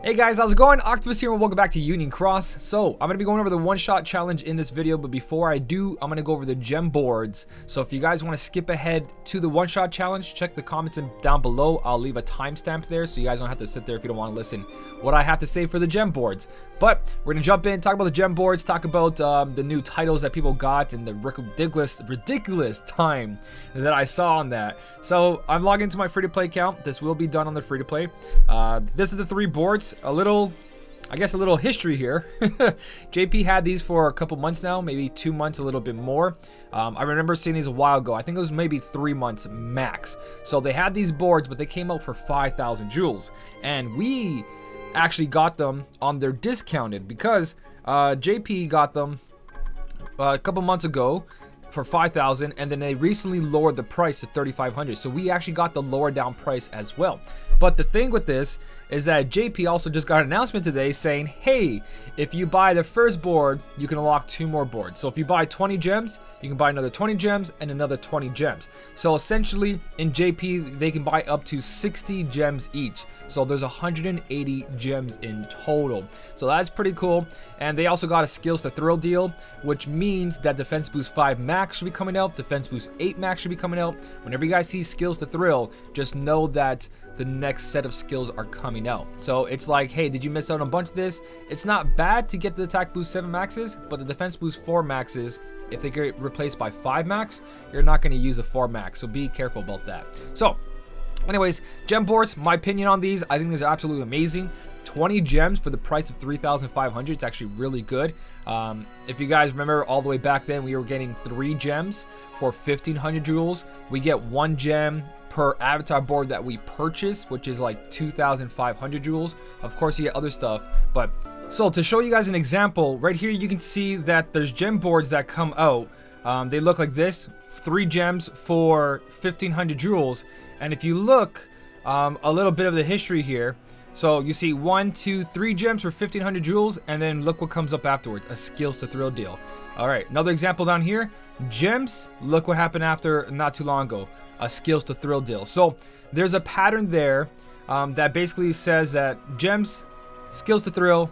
Hey guys, how's it going? Octopus here and welcome back to Union Cross. So, I'm going to be going over the one-shot challenge in this video, but before I do, I'm going to go over the gem boards. So if you guys want to skip ahead to the one-shot challenge, check the comments down below. I'll leave a timestamp there so you guys don't have to sit there if you don't want to listen what I have to say for the gem boards. But we're going to jump in, talk about the gem boards, talk about the new titles that people got and the ridiculous time that I saw on that. So I'm logging into my free-to-play account. This will be done on the free-to-play. This is the three boards. A little history here. JP had these for a couple months now, maybe 2 months, a little bit more. I remember seeing these a while ago. I think it was maybe 3 months max. So they had these boards, but they came out for 5,000 jewels. And we actually got them on their discounted because JP got them a couple months ago for 5,000, and then they recently lowered the price to 3,500. So we actually got the lower down price as well. But the thing with this is that JP also just got an announcement today saying, hey, if you buy the first board, you can unlock 2 more boards. So if you buy 20 gems, you can buy another 20 gems and another 20 gems. So essentially in JP, they can buy up to 60 gems each. So there's 180 gems in total. So that's pretty cool. And they also got a skills to thrill deal, which means that defense boost 5 max should be coming out. Defense boost 8 max should be coming out. Whenever you guys see skills to thrill, just know that the next set of skills are coming out. So it's like, hey, did you miss out on a bunch of this? It's not bad to get the attack boost 7 maxes, but the defense boost 4 maxes, if they get replaced by 5 max, you're not going to use a 4 max. So be careful about that. So anyways, gem boards, my opinion on these, I think these are absolutely amazing. 20 gems for the price of 3,500. It's actually really good. If you guys remember all the way back then, we were getting 3 gems for 1,500 jewels. We get 1 gem per avatar board that we purchase, which is like 2,500 jewels. Of course, you get other stuff, but so to show you guys an example, right here you can see that there's gem boards that come out. They look like this: 3 gems for 1,500 jewels. And if you look a little bit of the history here, so you see 1, 2, 3 gems for 1,500 jewels, and then look what comes up afterwards: a skills to thrill deal. All right, another example down here, gems. Look what happened after not too long ago: a skills to thrill deal. So there's a pattern there that basically says that gems, skills to thrill,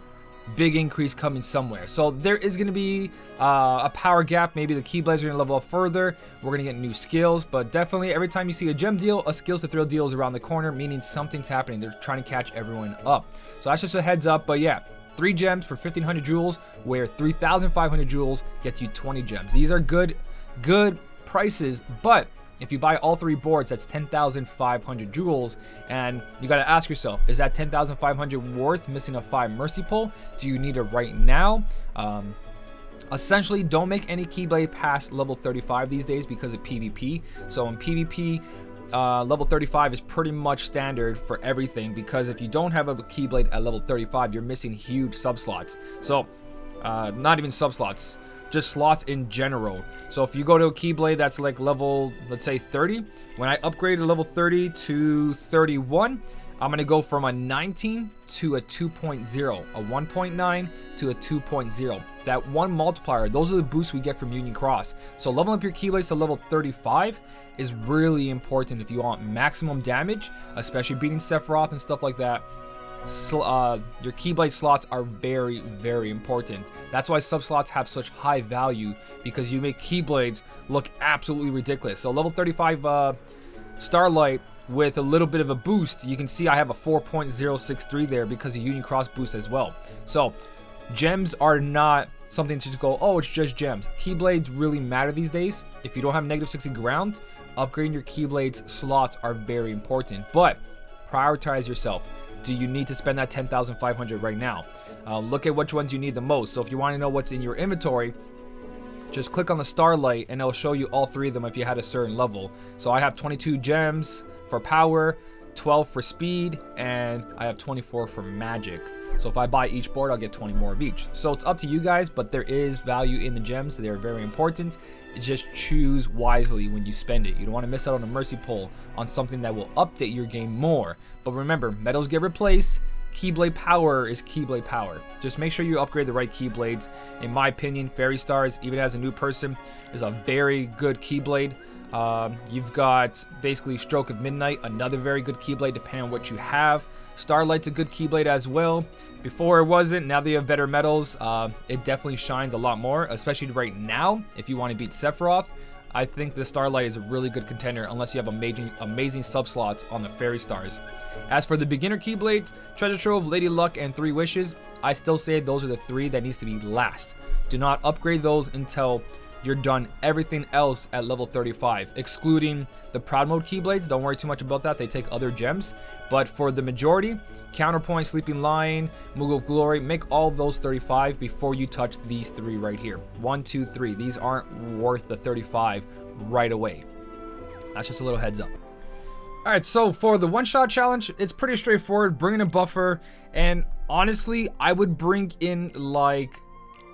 big increase coming somewhere. So there is going to be a power gap. Maybe the Keyblades are going to level up further. We're going to get new skills, but definitely every time you see a gem deal, a skills to thrill deal is around the corner, meaning something's happening. They're trying to catch everyone up. So that's just a heads up. But yeah, 3 gems for 1,500 jewels, where 3,500 jewels gets you 20 gems. These are good prices, but if you buy all 3 boards, that's 10,500 jewels, and you got to ask yourself, is that 10,500 worth missing a 5 mercy pull? Do you need it right now? Essentially, don't make any Keyblade past level 35 these days because of PvP. So in PvP, level 35 is pretty much standard for everything, because if you don't have a Keyblade at level 35, you're missing huge sub-slots. So, not even sub-slots, just slots in general. So if you go to a Keyblade that's like level, let's say 30, when I upgrade to level 30 to 31, I'm going to go from a 19 to a 2.0, a 1.9 to a 2.0. That 1 multiplier, those are the boosts we get from Union Cross. So leveling up your Keyblades to level 35 is really important if you want maximum damage, especially beating Sephiroth and stuff like that. Your Keyblade slots are very, very important. That's why sub slots have such high value, because you make Keyblades look absolutely ridiculous. So level 35 Starlight with a little bit of a boost, you can see I have a 4.063 there because of Union Cross boost as well. So gems are not something to just go, oh, it's just gems. Keyblades really matter these days. If you don't have negative 60 ground, upgrading your Keyblades slots are very important, but prioritize yourself. Do you need to spend that 10,500 right now? Look at which ones you need the most. So if you want to know what's in your inventory, just click on the Starlight and it'll show you all 3 of them if you had a certain level. So I have 22 gems for power, 12 for speed, and I have 24 for magic. So if I buy each board, I'll get 20 more of each. So it's up to you guys, but there is value in the gems. They are very important. Just choose wisely when you spend it. You don't want to miss out on a mercy pull on something that will update your game more. But remember, medals get replaced. Keyblade power is Keyblade power. Just make sure you upgrade the right Keyblades. In my opinion, Fairy Stars, even as a new person, is a very good Keyblade. You've got basically Stroke of Midnight, another very good Keyblade depending on what you have. Starlight's a good Keyblade as well. Before it wasn't, now that you have better metals, it definitely shines a lot more, especially right now. If you want to beat Sephiroth, I think the Starlight is a really good contender unless you have amazing sub-slots on the Fairy Stars. As for the beginner Keyblades, Treasure Trove, Lady Luck, and 3 Wishes, I still say those are the 3 that needs to be last. Do not upgrade those until you're done everything else at level 35, excluding the Proud Mode Keyblades. Don't worry too much about that, they take other gems. But for the majority, Counterpoint, Sleeping Lion, Moogle of Glory, make all those 35 before you touch these 3 right here. 1, 2, 3. These aren't worth the 35 right away. That's just a little heads up. Alright, so for the one-shot challenge, it's pretty straightforward. Bring in a buffer, and honestly, I would bring in like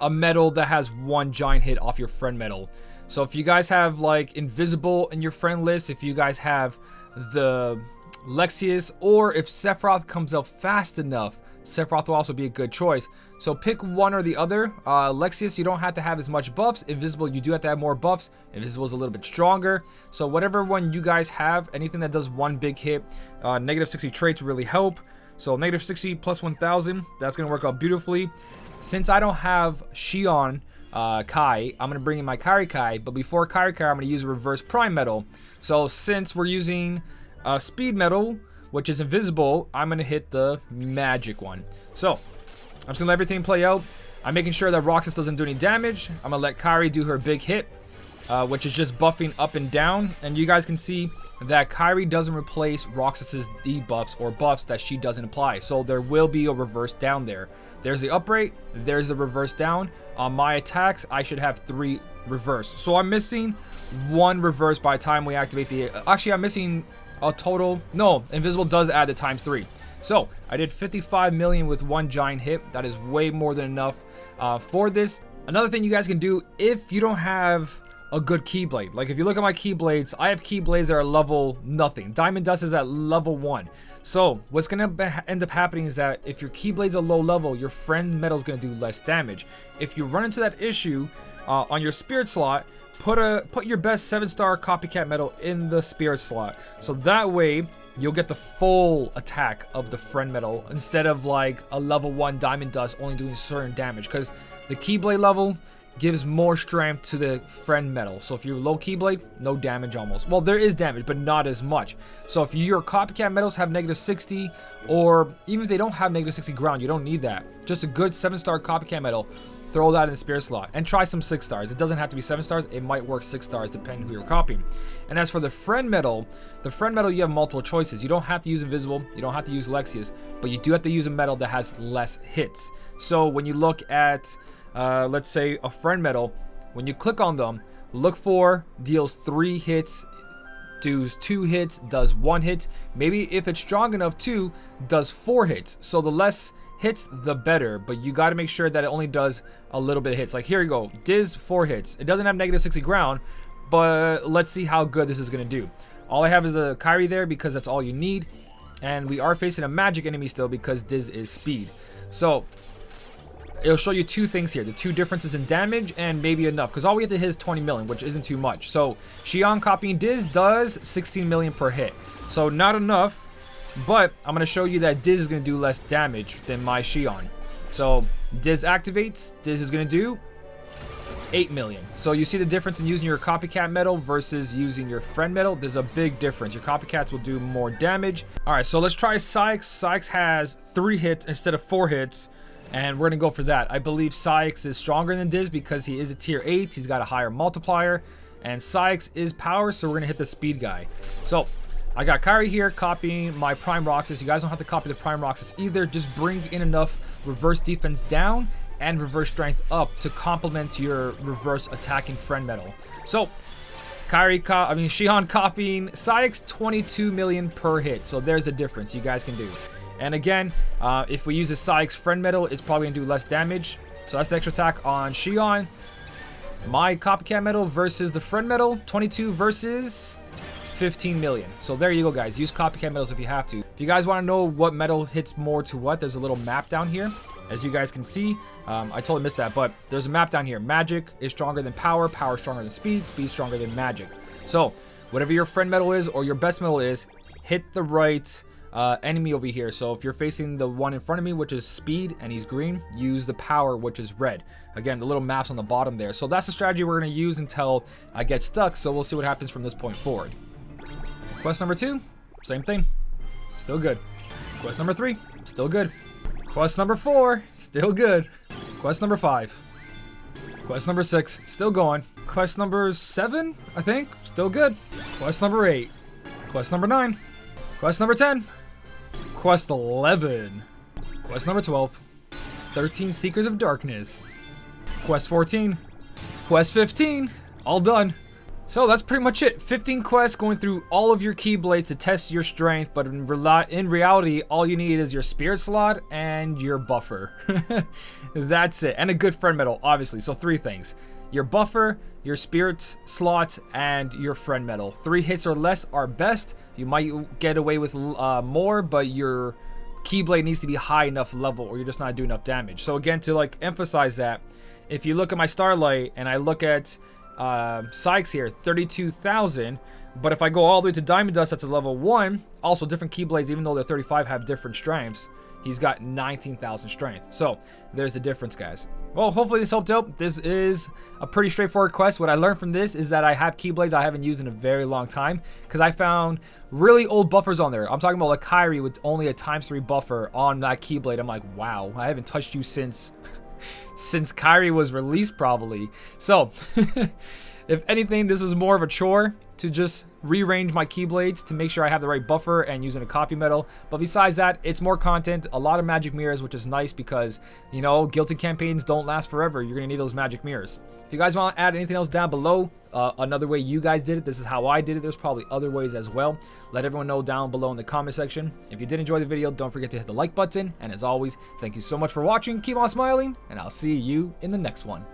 a medal that has 1 giant hit off your friend medal. So if you guys have like Invisible in your friend list, if you guys have the Lexaeus, or if Sephiroth comes out fast enough, Sephiroth will also be a good choice. So pick one or the other. Lexaeus, you don't have to have as much buffs. Invisible, you do have to have more buffs. Invisible is a little bit stronger. So whatever one you guys have, anything that does 1 big hit, negative 60 traits really help. So negative 60 plus 1000, that's going to work out beautifully. Since I don't have Shion Kai, I'm going to bring in my Kari Kai. But before Kari Kai, I'm going to use a reverse prime medal. So since we're using speed medal, which is invisible, I'm going to hit the magic one. So I'm just going to let everything play out. I'm making sure that Roxas doesn't do any damage. I'm going to let Kairi do her big hit, which is just buffing up and down. And you guys can see that Kairi doesn't replace Roxas's debuffs or buffs that she doesn't apply. So there will be a reverse down there. There's the up rate, there's the reverse down. On my attacks, I should have 3 reverse. So I'm missing 1 reverse by the time we activate the... Actually, I'm missing a total... No, Invisible does add the ×3. So I did 55 million with 1 giant hit. That is way more than enough for this. Another thing you guys can do if you don't have a good Keyblade. Like if you look at my Keyblades, I have Keyblades that are level nothing. Diamond Dust is at level 1. So what's going to end up happening is that if your Keyblade's a low level, your friend metal is going to do less damage. If you run into that issue on your Spirit slot, put your best 7-star copycat medal in the Spirit slot. So that way you'll get the full attack of the friend medal instead of like a level 1 Diamond Dust only doing certain damage, because the Keyblade level gives more strength to the friend medal. So if you're low Keyblade, no damage almost. Well, there is damage, but not as much. So if your copycat medals have negative 60, or even if they don't have negative 60 ground, you don't need that. Just a good 7-star copycat medal, throw that in the Spirit slot and try some 6 stars. It doesn't have to be 7 stars. It might work 6 stars depending who you're copying. And as for the friend medal, you have multiple choices. You don't have to use Invisible. You don't have to use Lexaeus, but you do have to use a medal that has less hits. So when you look at let's say a friend medal, when you click on them, look for deals 3 hits, does 2 hits, does 1 hit. Maybe if it's strong enough too, does 4 hits. So the less hits, the better, but you got to make sure that it only does a little bit of hits. Like here you go, Diz 4 hits. It doesn't have negative 60 ground, but let's see how good this is going to do. All I have is a Kairi there because that's all you need, and we are facing a magic enemy still because Diz is speed. So it'll show you 2 things here, the 2 differences in damage and maybe enough, because all we have to hit is 20 million, which isn't too much. So Shion copying Diz does 16 million per hit, so not enough, but I'm going to show you that Diz is going to do less damage than my Shion. So Diz activates, Diz is going to do 8 million. So you see the difference in using your copycat medal versus using your friend medal. There's a big difference. Your copycats will do more damage. All right, so let's try Sykes. Sykes has 3 hits instead of 4 hits. And we're going to go for that. I believe Sykes is stronger than Diz because he is a tier 8. He's got a higher multiplier. And Sykes is power, so we're going to hit the speed guy. So I got Kairi here copying my Prime Roxas. You guys don't have to copy the Prime Roxas either. Just bring in enough reverse defense down and reverse strength up to complement your reverse attacking friend medal. So Shion copying Sykes, 22 million per hit. So there's the difference you guys can do. And again, if we use a Sykes friend medal, it's probably going to do less damage. So that's the extra attack on Shion. My copycat medal versus the friend medal, 22 versus 15 million. So there you go, guys. Use copycat medals if you have to. If you guys want to know what medal hits more to what, there's a little map down here. As you guys can see, I totally missed that, but there's a map down here. Magic is stronger than power, power stronger than speed, speed stronger than magic. So whatever your friend medal is or your best medal is, hit the right enemy over here. So if you're facing the one in front of me, which is speed, and he's green, use the power, which is red. Again, the little maps on the bottom there. So that's the strategy we're going to use until I get stuck. So we'll see what happens from this point forward. Quest number 2, same thing. Still good. Quest number 3, still good. Quest number 4, still good. Quest number 5. Quest number 6, still going. Quest number 7, I think, still good. Quest number 8. Quest number 9. Quest number 10. Quest 11. Quest number 12. 13 Seekers of Darkness. Quest 14. Quest 15. All done. So that's pretty much it. 15 quests going through all of your Keyblades to test your strength, but in reality, all you need is your spirit slot and your buffer. That's it. And a good friend medal, obviously. So 3 things. Your buffer, your spirit slot, and your friend medal. 3 hits or less are best. You might get away with more, but your Keyblade needs to be high enough level or you're just not doing enough damage. So again, to like emphasize that, if you look at my Starlight and I look at Sykes here, 32,000, but if I go all the way to Diamond Dust, that's a level 1. Also different Keyblades, even though they're 35, have different strengths. He's got 19,000 strength. So there's the difference, guys. Well, hopefully this helped out. This is a pretty straightforward quest. What I learned from this is that I have Keyblades I haven't used in a very long time because I found really old buffers on there. I'm talking about like Kyrie with only a ×3 buffer on that Keyblade. I'm like, wow, I haven't touched you since Kyrie was released probably. So if anything, this was more of a chore to just rearrange my Keyblades to make sure I have the right buffer and using a copy medal. But besides that, it's more content, a lot of magic mirrors, which is nice because, you know, Guilty campaigns don't last forever. You're going to need those magic mirrors. If you guys want to add anything else down below, another way you guys did it, this is how I did it. There's probably other ways as well. Let everyone know down below in the comment section. If you did enjoy the video, don't forget to hit the like button. And as always, thank you so much for watching. Keep on smiling, and I'll see you in the next one.